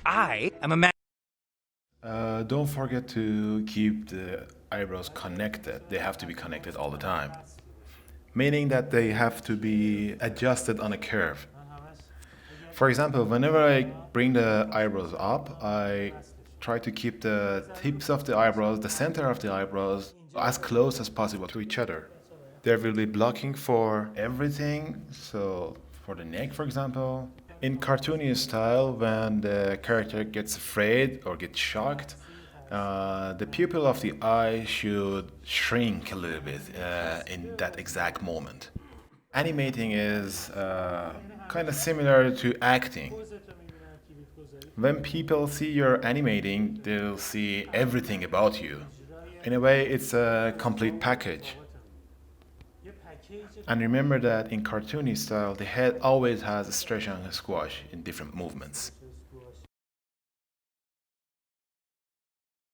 I am a man. Don't forget to keep the eyebrows connected. They have to be connected all the time, meaning that they have to be adjusted on a curve. For example, whenever I bring the eyebrows up, I try to keep the tips of the eyebrows, the center of the eyebrows, as close as possible to each other. There will be blocking for everything. So, for the neck, for example, in cartoony style, when the character gets afraid or gets shocked, the pupil of the eye should shrink a little bit in that exact moment. Animating is kind of similar to acting. When people see you're animating, they'll see everything about you. In a way, it's a complete package. And remember that in cartoony style, the head always has a stretch and a squash in different movements.